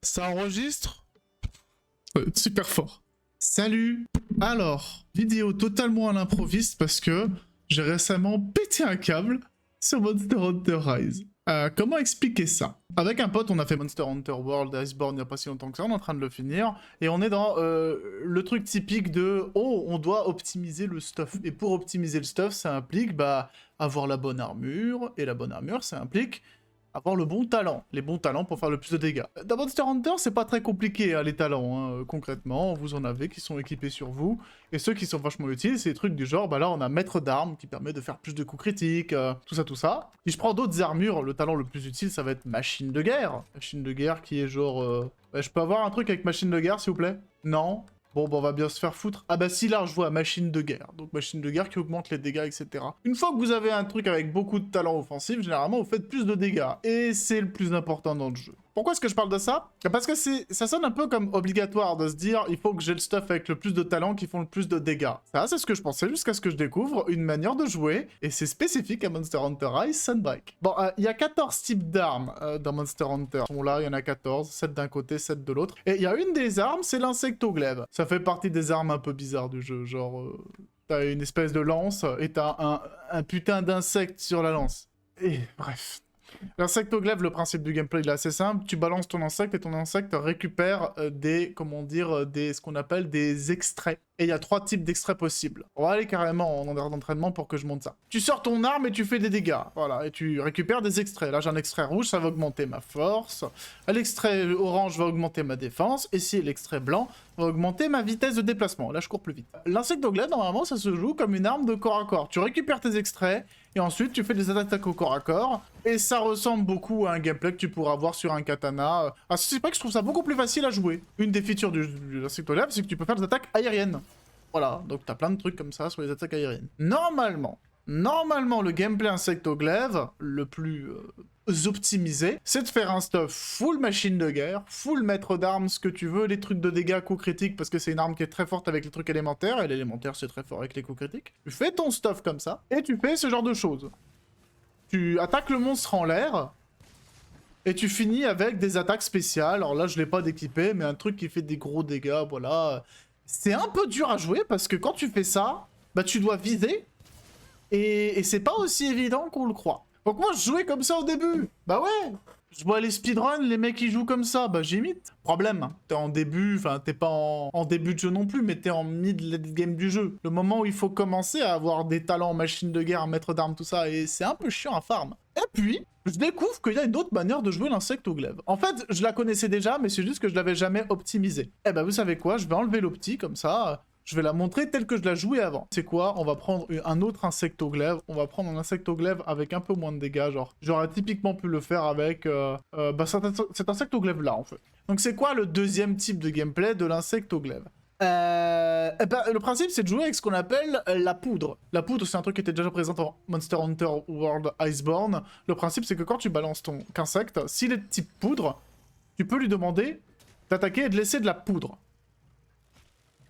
Ça enregistre? Super fort. Salut. Alors, vidéo totalement à l'improviste parce que j'ai récemment pété un câble sur Monster Hunter Rise. Comment expliquer ça? Avec un pote, on a fait Monster Hunter World Iceborne il n'y a pas si longtemps que ça, on est en train de le finir, et on est dans le truc typique de « Oh, on doit optimiser le stuff ». Et pour optimiser le stuff, ça implique avoir la bonne armure, et la bonne armure, ça implique avoir le bon talent, les bons talents pour faire le plus de dégâts. Dans Monster Hunter, c'est pas très compliqué, hein, les talents, hein. Concrètement, vous en avez qui sont équipés sur vous, et ceux qui sont vachement utiles, c'est des trucs du genre, là on a maître d'armes qui permet de faire plus de coups critiques, tout ça. Si je prends d'autres armures, le talent le plus utile, ça va être machine de guerre. Machine de guerre qui est genre... je peux avoir un truc avec machine de guerre, s'il vous plaît? Non? Bon, on va bien se faire foutre. Ah bah si, là, je vois machine de guerre. Donc machine de guerre qui augmente les dégâts, etc. Une fois que vous avez un truc avec beaucoup de talent offensif, généralement, vous faites plus de dégâts. Et c'est le plus important dans le jeu. Pourquoi est-ce que je parle de ça? Parce que ça sonne un peu comme obligatoire de se dire il faut que j'ai le stuff avec le plus de talent qui font le plus de dégâts. Ça, c'est ce que je pensais jusqu'à ce que je découvre une manière de jouer, et c'est spécifique à Monster Hunter Rise Sunbreak. Bon, il y a 14 types d'armes dans Monster Hunter. Bon, là, il y en a 14, 7 d'un côté, 7 de l'autre. Et il y a une des armes, c'est l'insectoglaive. Ça fait partie des armes un peu bizarres du jeu, genre... t'as une espèce de lance, et t'as un putain d'insecte sur la lance. Et bref... L'insectoglaive, le principe du gameplay il est assez simple, tu balances ton insecte et ton insecte récupère ce qu'on appelle des extraits. Et il y a 3 types d'extraits possibles. On va aller carrément en heure d'entraînement pour que je monte ça. Tu sors ton arme et tu fais des dégâts, voilà, et tu récupères des extraits. Là j'ai un extrait rouge, ça va augmenter ma force. L'extrait orange va augmenter ma défense, et si l'extrait blanc va augmenter ma vitesse de déplacement. Là je cours plus vite. L'insectoglaive, normalement ça se joue comme une arme de corps à corps. Tu récupères tes extraits, et ensuite tu fais des attaques au corps à corps, et ça ressemble beaucoup à un gameplay que tu pourras avoir sur un katana. Ah, c'est pas que je trouve ça beaucoup plus facile à jouer. Une des features de l'insectoglaive, c'est que tu peux faire des attaques aériennes. Voilà, donc t'as plein de trucs comme ça sur les attaques aériennes. Normalement, le gameplay insectoglaive, le plus optimisé, c'est de faire un stuff full machine de guerre, full maître d'armes, ce que tu veux, les trucs de dégâts, coups critiques, parce que c'est une arme qui est très forte avec les trucs élémentaires, et l'élémentaire c'est très fort avec les coups critiques. Tu fais ton stuff comme ça, et tu fais ce genre de choses. Tu attaques le monstre en l'air, et tu finis avec des attaques spéciales. Alors là, je l'ai pas d'équipé, mais un truc qui fait des gros dégâts, voilà. C'est un peu dur à jouer, parce que quand tu fais ça, bah tu dois viser, et c'est pas aussi évident qu'on le croit. Donc moi, je jouais comme ça au début. Bah ouais, je vois les speedruns, les mecs qui jouent comme ça, bah j'imite. Problème, t'es en début, enfin t'es pas en début de jeu non plus, mais t'es en mid-late game du jeu. Le moment où il faut commencer à avoir des talents en machine de guerre, maître d'armes, tout ça, et c'est un peu chiant à farm. Et puis, je découvre qu'il y a une autre manière de jouer l'insectoglaive. En fait, je la connaissais déjà, mais c'est juste que je l'avais jamais optimisée. Eh ben vous savez quoi, je vais enlever l'opti, comme ça... Je vais la montrer telle que je la jouais avant. C'est quoi? On va prendre un autre insectoglaive. On va prendre un insectoglaive avec un peu moins de dégâts. Genre, j'aurais typiquement pu le faire avec cet insectoglaive-là, en fait. Donc c'est quoi le deuxième type de gameplay de l'insectoglaive? Le principe, c'est de jouer avec ce qu'on appelle la poudre. La poudre, c'est un truc qui était déjà présent dans Monster Hunter World Iceborne. Le principe, c'est que quand tu balances ton insecte, s'il est de type poudre, tu peux lui demander d'attaquer et de laisser de la poudre.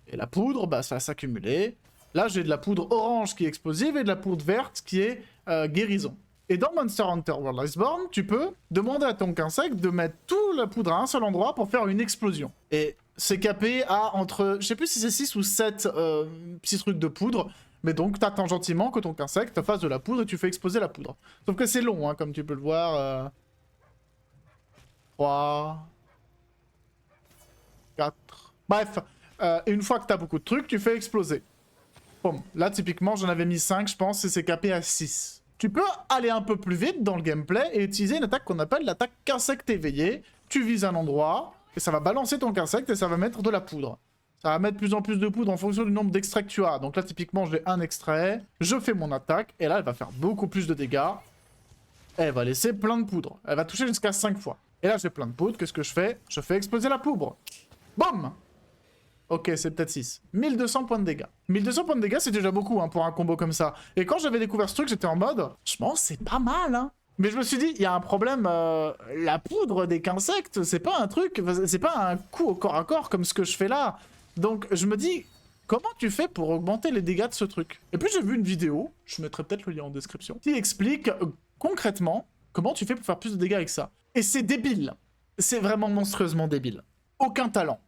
Et la poudre, bah, ça va s'accumuler. Là, j'ai de la poudre orange qui est explosive et de la poudre verte qui est guérison. Et dans Monster Hunter World Iceborne, tu peux demander à ton insecte de mettre toute la poudre à un seul endroit pour faire une explosion. Et c'est capé à entre, je sais plus si c'est 6 ou 7 petits trucs de poudre, mais donc t'attends gentiment que ton insecte fasse de la poudre et tu fais exploser la poudre. Sauf que c'est long, hein, comme tu peux le voir. 3... 4... Bref... et une fois que t'as beaucoup de trucs, tu fais exploser. Boum. Là, typiquement, j'en avais mis 5, je pense, et c'est capé à 6. Tu peux aller un peu plus vite dans le gameplay et utiliser une attaque qu'on appelle l'attaque insecte éveillé. Tu vises un endroit, et ça va balancer ton insecte et ça va mettre de la poudre. Ça va mettre plus en plus de poudre en fonction du nombre d'extraits que tu as. Donc là, typiquement, j'ai un extrait, je fais mon attaque, et là, elle va faire beaucoup plus de dégâts. Elle va laisser plein de poudre. Elle va toucher jusqu'à 5 fois. Et là, j'ai plein de poudre, qu'est-ce que je fais? Je fais exploser la poudre. Boum! Ok, c'est peut-être 6. 1200 points de dégâts. 1200 points de dégâts, c'est déjà beaucoup hein, pour un combo comme ça. Et quand j'avais découvert ce truc, j'étais en mode... Je pense c'est pas mal, hein. Mais je me suis dit, il y a un problème. La poudre des insectes, c'est pas un truc... C'est pas un coup au corps à corps comme ce que je fais là. Donc, je me dis... Comment tu fais pour augmenter les dégâts de ce truc? Et puis j'ai vu une vidéo, je mettrai peut-être le lien en description, qui explique concrètement comment tu fais pour faire plus de dégâts avec ça. Et c'est débile. C'est vraiment monstrueusement débile. Aucun talent.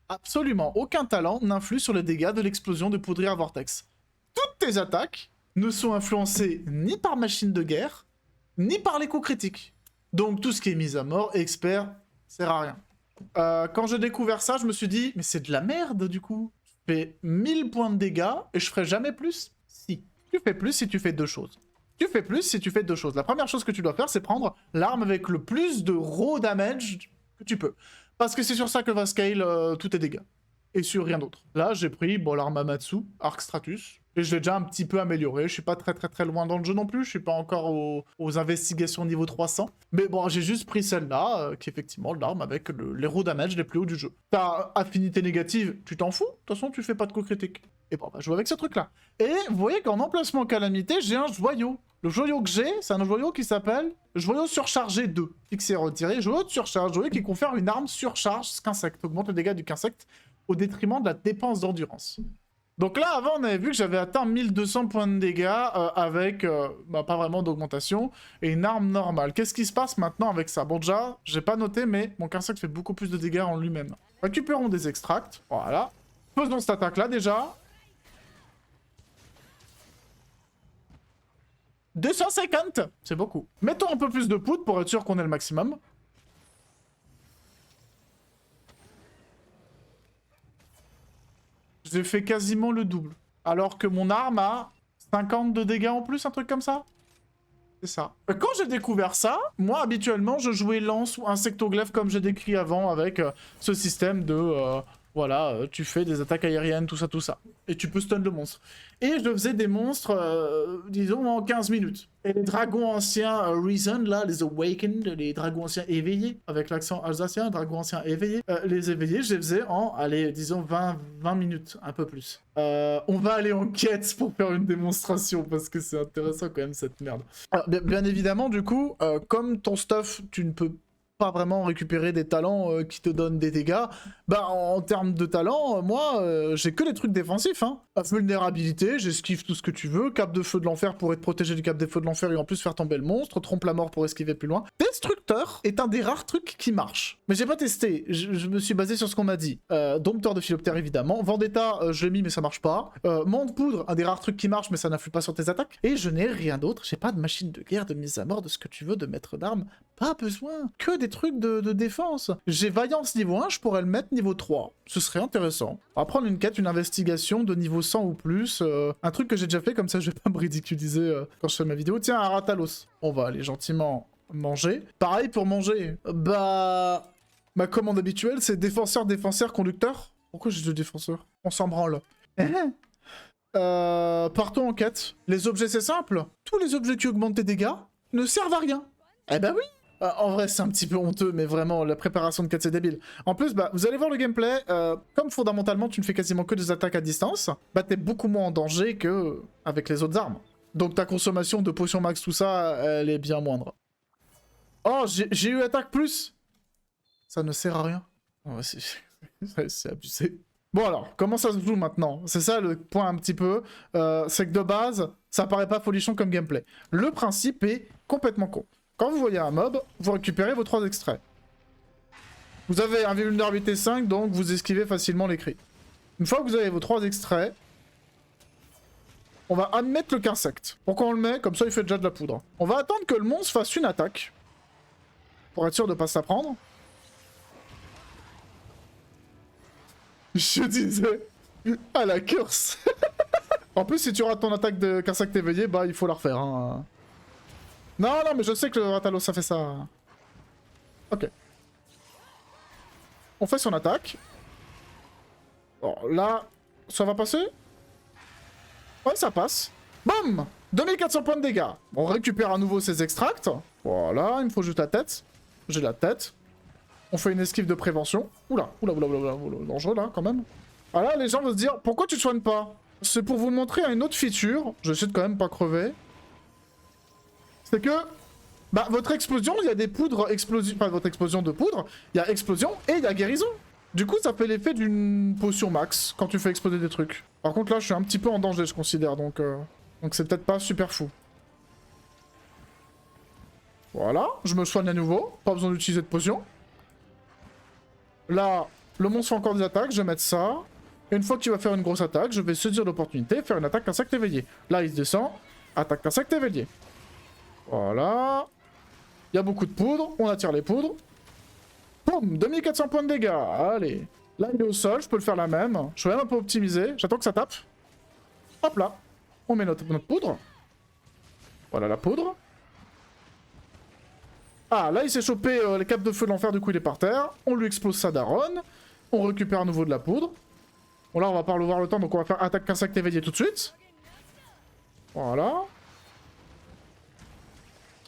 Absolument aucun talent n'influe sur les dégâts de l'explosion de Poudrière Vortex. Toutes tes attaques ne sont influencées ni par machine de guerre, ni par les coups critiques. Donc tout ce qui est mise à mort, expert, sert à rien. Quand j'ai découvert ça, je me suis dit, mais c'est de la merde du coup. Je fais 1000 points de dégâts et je ferai jamais plus. Si. Tu fais plus si tu fais deux choses. Tu fais plus si tu fais deux choses. La première chose que tu dois faire, c'est prendre l'arme avec le plus de raw damage que tu peux. Parce que c'est sur ça que va scale tous tes dégâts. Et sur rien d'autre. Là, j'ai pris bon, l'arme Amatsu, Arc Stratus. Et je l'ai déjà un petit peu amélioré. Je suis pas très loin dans le jeu non plus. Je suis pas encore aux investigations niveau 300. Mais bon, j'ai juste pris celle-là, qui est effectivement l'arme avec les raw damage les plus hauts du jeu. Ta affinité négative, tu t'en fous. De toute façon, tu fais pas de coups critiques. Et bon, bah, je joue avec ce truc-là. Et vous voyez qu'en emplacement calamité, j'ai un joyau. Le joyau que j'ai, c'est un joyau qui s'appelle joyau surchargé 2. Fixé retiré, joyau de surcharge, joyau qui confère une arme surcharge qu'insecte, augmente le dégât du qu'insecte au détriment de la dépense d'endurance. Donc là, avant, on avait vu que j'avais atteint 1200 points de dégâts avec pas vraiment d'augmentation et une arme normale. Qu'est-ce qui se passe maintenant avec ça? Bon, déjà, j'ai pas noté, mais mon qu'insecte fait beaucoup plus de dégâts en lui-même. Récupérons des extracts, voilà. Faisons cette attaque-là déjà. 250, c'est beaucoup. Mettons un peu plus de poudre pour être sûr qu'on ait le maximum. J'ai fait quasiment le double. Alors que mon arme a 50 de dégâts en plus, un truc comme ça. C'est ça. Quand j'ai découvert ça, moi habituellement je jouais lance ou insectoglaive comme j'ai décrit avant avec ce système de... voilà, tu fais des attaques aériennes, tout ça. Et tu peux stun le monstre. Et je faisais des monstres, disons, en 15 minutes. Et les dragons anciens Reason, là, les Awakened, les dragons anciens éveillés, avec l'accent alsacien, dragons anciens éveillés, les éveillés, je les faisais en, allez, disons, 20 minutes, un peu plus. On va aller en quête pour faire une démonstration, parce que c'est intéressant quand même, cette merde. Alors, bien évidemment, du coup, comme ton stuff, tu ne peux pas vraiment récupérer des talents qui te donnent des dégâts, bah en termes de talent, moi j'ai que des trucs défensifs, hein. Vulnérabilité, j'esquive tout ce que tu veux, cap de feu de l'enfer pour être protégé du cap de feu de l'enfer et en plus faire tomber le monstre, trompe la mort pour esquiver plus loin. Destructeur est un des rares trucs qui marche. Mais j'ai pas testé, je me suis basé sur ce qu'on m'a dit. Dompteur de philoptère évidemment, Vendetta je l'ai mis mais ça marche pas. Mont de poudre, un des rares trucs qui marche mais ça n'influe pas sur tes attaques. Et je n'ai rien d'autre, j'ai pas de machine de guerre, de mise à mort, de ce que tu veux, de maître d'armes. Pas besoin, que des trucs de défense. J'ai Vaillance niveau 1, je pourrais le mettre niveau 3. Ce serait intéressant. On va prendre une quête, une investigation de niveau 100 ou plus. Un truc que j'ai déjà fait, comme ça je vais pas me ridiculiser quand je fais ma vidéo. Tiens, un Ratalos. On va aller gentiment manger. Pareil pour manger. Bah... Ma commande habituelle, c'est défenseur, conducteur. Pourquoi j'ai deux défenseurs? On s'en branle. Partons en quête. Les objets, c'est simple. Tous les objets qui augmentent tes dégâts ne servent à rien. Eh ben oui. En vrai, c'est un petit peu honteux, mais vraiment, la préparation de quête, c'est débile. En plus, bah, vous allez voir le gameplay. Comme fondamentalement, tu ne fais quasiment que des attaques à distance, bah, t'es beaucoup moins en danger que avec les autres armes. Donc ta consommation de potions max, tout ça, elle est bien moindre. Oh, j'ai eu attaque plus. Ça ne sert à rien. Oh, c'est abusé. Bon alors, comment ça se joue maintenant? C'est ça le point un petit peu. C'est que de base, ça paraît pas folichon comme gameplay. Le principe est complètement con. Quand vous voyez un mob, vous récupérez vos 3 extraits. Vous avez un vulnérabilité 5, donc vous esquivez facilement les cris. Une fois que vous avez vos 3 extraits, on va admettre le qu'insecte. Pourquoi on le met? Comme ça, il fait déjà de la poudre. On va attendre que le monstre fasse une attaque. Pour être sûr de ne pas se la prendre. Je disais... Ah, la curse. En plus, si tu rates ton attaque de qu'insecte éveillé, bah, il faut la refaire, hein. Non, mais je sais que le Ratalos, ça fait ça. Ok. On fait son attaque. Bon, là, ça va passer? Ouais, ça passe. Boum! 2400 points de dégâts. On récupère à nouveau ses extracts. Voilà, il me faut juste la tête. J'ai la tête. On fait une esquive de prévention. Oula, dangereux là, quand même. Voilà, les gens vont se dire, pourquoi tu te soignes pas? C'est pour vous montrer une autre feature. J'essaie de quand même pas crever. C'est que, bah, votre explosion, il y a des poudres explosives. Pas votre explosion de poudre, il y a explosion et il y a guérison. Du coup, ça fait l'effet d'une potion max quand tu fais exploser des trucs. Par contre, là, je suis un petit peu en danger, je considère, donc c'est peut-être pas super fou. Voilà, je me soigne à nouveau. Pas besoin d'utiliser de potion. Là, le monstre fait encore des attaques. Je vais mettre ça. Et une fois qu'il va faire une grosse attaque, je vais saisir l'opportunité, faire une attaque insecte éveillé. Là, il se descend. Attaque d'insecte éveillé. Voilà. Il y a beaucoup de poudre. On attire les poudres. Boum, 2400 points de dégâts. Allez. Là, il est au sol. Je peux le faire la même. Je suis même un peu optimisé. J'attends que ça tape. Hop là. On met notre poudre. Voilà la poudre. Ah, là, il s'est chopé les capes de feu de l'enfer. Du coup, il est par terre. On lui explose sa daronne. On récupère à nouveau de la poudre. Bon, là, on va pas avoir le temps. Donc, on va faire attaque insecte éveillé tout de suite. Voilà.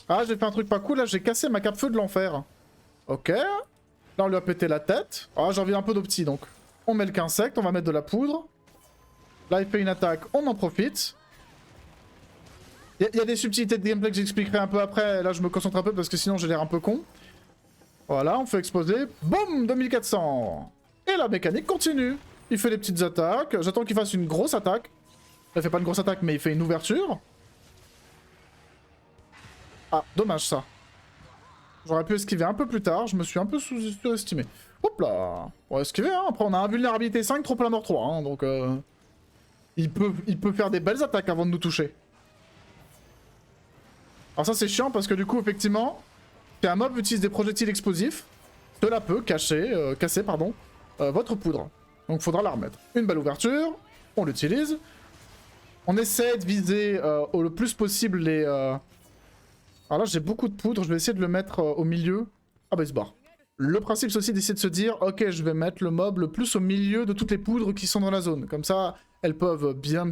Ah, j'ai fait un truc pas cool. Là, j'ai cassé ma cape feu de l'enfer. Ok. Là, on lui a pété la tête. Ah, j'ai envie un peu d'opti, donc. On met le qu'insecte. On va mettre de la poudre. Là, il fait une attaque. On en profite. Il y a des subtilités de gameplay que j'expliquerai un peu après. Là, je me concentre un peu parce que sinon, j'ai l'air un peu con. Voilà, on fait exploser. Boum, 2400. Et la mécanique continue. Il fait des petites attaques. J'attends qu'il fasse une grosse attaque. Il fait pas une grosse attaque, mais il fait une ouverture. Ah, dommage ça. J'aurais pu esquiver un peu plus tard. Je me suis un peu surestimé. Hop là. On va esquiver, hein. Après, on a invulnérabilité 5, trop plein mort 3. Hein, donc, il peut faire des belles attaques avant de nous toucher. Alors ça c'est chiant parce que du coup effectivement, si un mob utilise des projectiles explosifs, cela peut casser votre poudre. Donc faudra la remettre. Une belle ouverture, on l'utilise. On essaie de viser le plus possible les... Alors là j'ai beaucoup de poudre, je vais essayer de le mettre au milieu. Ah bah il se barre. Le principe c'est aussi d'essayer de se dire, ok je vais mettre le mob le plus au milieu de toutes les poudres qui sont dans la zone. Comme ça, elles peuvent bien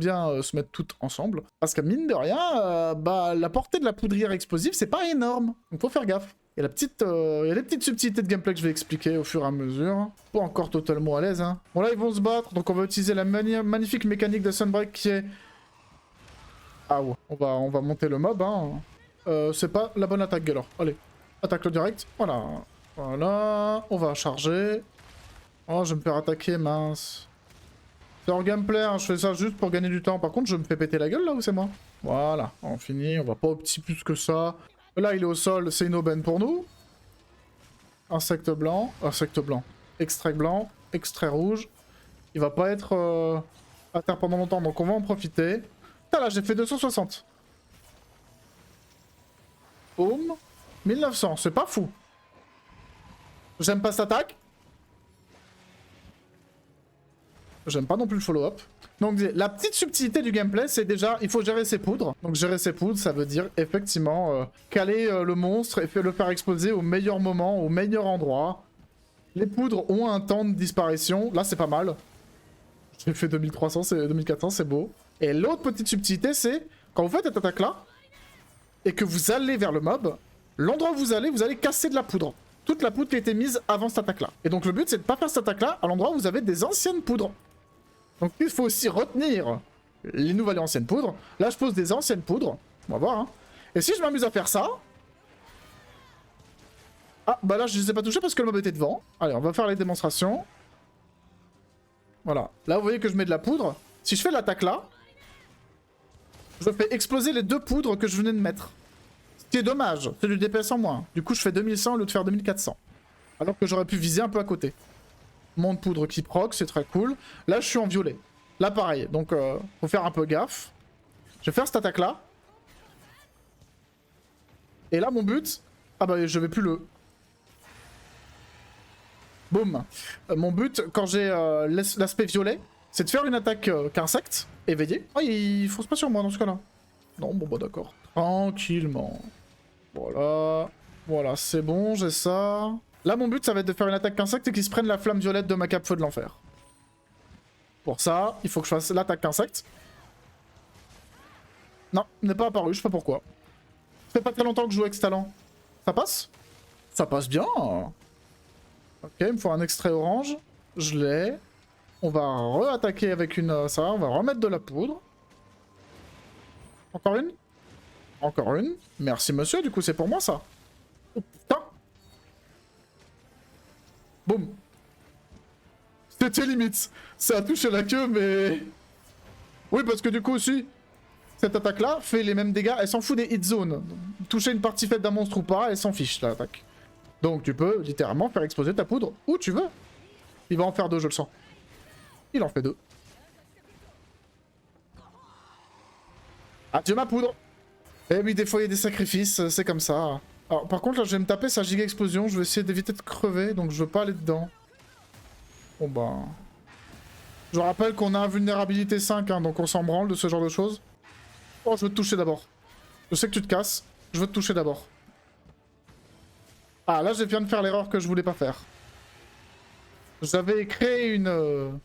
se mettre toutes ensemble. Parce que mine de rien, la portée de la poudrière explosive, c'est pas énorme. Donc faut faire gaffe. Il y a les petites subtilités de gameplay que je vais expliquer au fur et à mesure. Pas encore totalement à l'aise. Hein. Bon là ils vont se battre, donc on va utiliser la magnifique mécanique de Sunbreak qui est... Ah ouais, on va monter le mob. Hein. C'est pas la bonne attaque alors. Allez, attaque le direct. Voilà. Voilà, on va charger. Oh, je vais me faire attaquer, mince. C'est hors gameplay, hein, je fais ça juste pour gagner du temps. Par contre, je me fais péter la gueule là ou c'est moi? Voilà, on finit, on va pas opti plus que ça. Là, il est au sol, c'est une aubaine pour nous. Insecte blanc, extrait blanc, extrait rouge. Il va pas être à terre pendant longtemps, donc on va en profiter. Ah là, j'ai fait 260. Boum. 1900, c'est pas fou. J'aime pas cette attaque. J'aime pas non plus le follow-up. Donc la petite subtilité du gameplay, c'est déjà, il faut gérer ses poudres. Donc gérer ses poudres, ça veut dire effectivement caler le monstre et le faire exploser au meilleur moment, au meilleur endroit. Les poudres ont un temps de disparition. Là, c'est pas mal. J'ai fait 2300, c'est 2400, c'est beau. Et l'autre petite subtilité, c'est quand vous faites cette attaque-là, et que vous allez vers le mob, l'endroit où vous allez casser de la poudre. Toute la poudre qui a été mise avant cette attaque-là. Et donc le but, c'est de pas faire cette attaque-là à l'endroit où vous avez des anciennes poudres. Donc il faut aussi retenir les nouvelles et anciennes poudres. Là, je pose des anciennes poudres. On va voir, hein. Et si je m'amuse à faire ça... Ah, bah là, je les ai pas touchés parce que le mob était devant. Allez, on va faire les démonstrations. Voilà. Là, vous voyez que je mets de la poudre. Si je fais l'attaque là, je fais exploser les deux poudres que je venais de mettre. Ce qui est dommage, c'est du DPS en moins. Du coup, je fais 2100 au lieu de faire 2400. Alors que j'aurais pu viser un peu à côté. Mon poudre qui proc, c'est très cool. Là, je suis en violet. Là, pareil. Donc, faut faire un peu gaffe. Je vais faire cette attaque-là. Et là, mon but... Ah bah, je vais plus le... Boum. Mon but, quand j'ai l'aspect violet, c'est de faire une attaque qu'insecte, éveillé. Ah, il fonce pas sur moi dans ce cas-là. Non, bon bah d'accord. Tranquillement. Voilà. Voilà, c'est bon, j'ai ça. Là, mon but, ça va être de faire une attaque insecte et qu'il se prenne la flamme violette de ma cape feu de l'enfer. Pour ça, il faut que je fasse l'attaque insecte. Non, il n'est pas apparu, je sais pas pourquoi. Ça fait pas très longtemps que je joue avec ce talent. Ça passe? Ça passe bien. Ok, il me faut un extrait orange. Je l'ai. On va re-attaquer avec une... ça, on va remettre de la poudre. Encore une? Encore une. Merci monsieur, du coup c'est pour moi ça. Oh putain. Boum. C'était limite. Ça a touché la queue, mais... Oui, parce que du coup aussi... Cette attaque-là fait les mêmes dégâts, elle s'en fout des hit zones. Toucher une partie faite d'un monstre ou pas, elle s'en fiche, l'attaque. Donc tu peux littéralement faire exploser ta poudre où tu veux. Il va en faire 2, je le sens. Il en fait 2. Adieu ma poudre. Eh oui, des fois il y a des sacrifices, c'est comme ça. Alors par contre là je vais me taper sa giga explosion, je vais essayer d'éviter de crever, donc je veux pas aller dedans. Bon bah... Je rappelle qu'on a invulnérabilité 5, hein, donc on s'en branle de ce genre de choses. Oh, je veux te toucher d'abord. Je sais que tu te casses, je veux te toucher d'abord. Ah, là, je viens de faire l'erreur que je voulais pas faire. J'avais créé un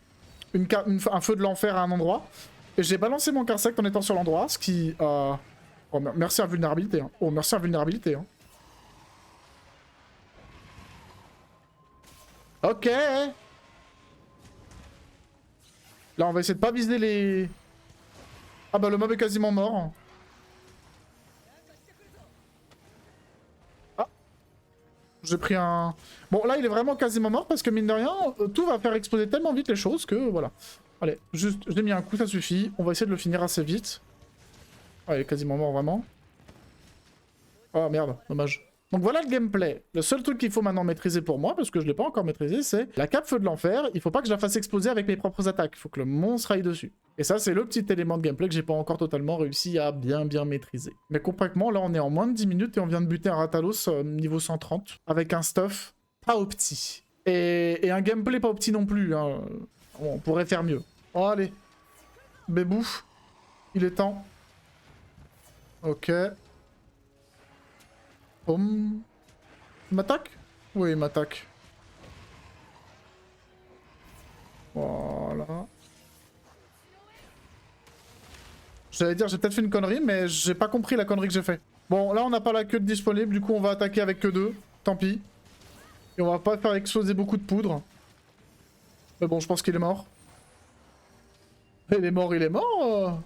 feu de l'enfer à un endroit, et j'ai balancé mon Carsect en étant sur l'endroit, ce qui... Oh, merci invulnérabilité. Hein. Oh, merci invulnérabilité. Hein. Ok. Là, on va essayer de pas viser les... Ah bah, le mob est quasiment mort. Ah. J'ai pris un... Bon, là, il est vraiment quasiment mort parce que, mine de rien, tout va faire exploser tellement vite les choses que, voilà. Allez, juste, je l'ai mis un coup, ça suffit. On va essayer de le finir assez vite. Ah, il est quasiment mort, vraiment. Oh, merde, dommage. Donc voilà le gameplay. Le seul truc qu'il faut maintenant maîtriser pour moi, parce que je ne l'ai pas encore maîtrisé, c'est la cape feu de l'enfer. Il faut pas que je la fasse exploser avec mes propres attaques. Il faut que le monstre aille dessus. Et ça, c'est le petit élément de gameplay que j'ai pas encore totalement réussi à bien maîtriser. Mais concrètement, là, on est en moins de 10 minutes et on vient de buter un Ratalos niveau 130 avec un stuff pas opti. Et un gameplay pas opti non plus. Hein. Bon, on pourrait faire mieux. Oh, allez. Bébou. Il est temps. Ok. Il m'attaque? Oui, il m'attaque. Voilà. J'allais dire, j'ai peut-être fait une connerie, mais j'ai pas compris la connerie que j'ai fait. Bon, là, on n'a pas la queue disponible, du coup, on va attaquer avec que 2. Tant pis. Et on va pas faire exploser beaucoup de poudre. Mais bon, je pense qu'il est mort. Il est mort, il est mort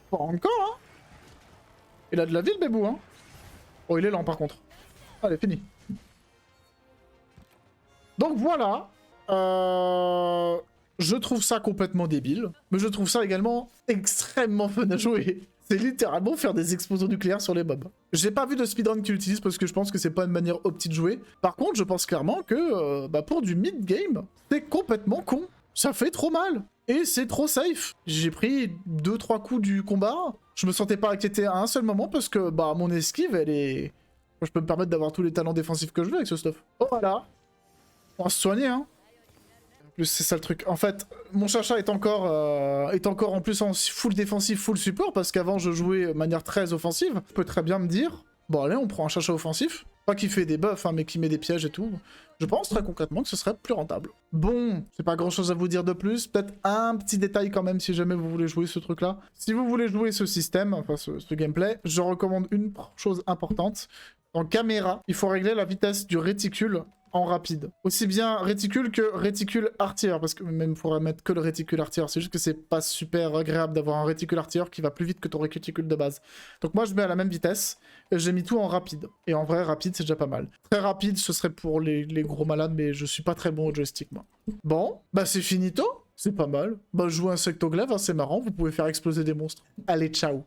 Pas encore, hein. Il a de la vie, le bébou, hein. Oh, il est lent, par contre. Allez, fini. Donc, voilà. Je trouve ça complètement débile. Mais je trouve ça également extrêmement fun à jouer. C'est littéralement faire des explosions nucléaires sur les mobs. J'ai pas vu de speedrun qui l'utilise parce que je pense que c'est pas une manière opti de jouer. Par contre, je pense clairement que pour du mid-game, c'est complètement con. Ça fait trop mal. Et c'est trop safe. J'ai pris 2-3 coups du combat. Je me sentais pas inquiété à un seul moment parce que mon esquive, elle est... Je peux me permettre d'avoir tous les talents défensifs que je veux avec ce stuff. Oh, voilà. On va se soigner, hein. En plus, c'est ça le truc. En fait, mon chacha est encore en plus en full défensif, full support, parce qu'avant, je jouais de manière très offensive. Je peux très bien me dire, bon allez, on prend un chacha offensif. Pas qui fait des buffs, hein, mais qui met des pièges et tout. Je pense très concrètement que ce serait plus rentable. Bon, c'est pas grand chose à vous dire de plus. Peut-être un petit détail quand même si jamais vous voulez jouer ce truc-là. Si vous voulez jouer ce système, enfin ce gameplay, je recommande une chose importante. En caméra, il faut régler la vitesse du réticule en rapide. Aussi bien réticule que réticule artilleur, parce que même il faudrait mettre que le réticule artilleur, c'est juste que c'est pas super agréable d'avoir un réticule artilleur qui va plus vite que ton réticule de base. Donc moi je mets à la même vitesse, et j'ai mis tout en rapide. Et en vrai, rapide c'est déjà pas mal. Très rapide, ce serait pour les gros malades, mais je suis pas très bon au joystick moi. Bon, c'est finito, c'est pas mal. Jouer insectoglaive, hein, c'est marrant, vous pouvez faire exploser des monstres. Allez, ciao.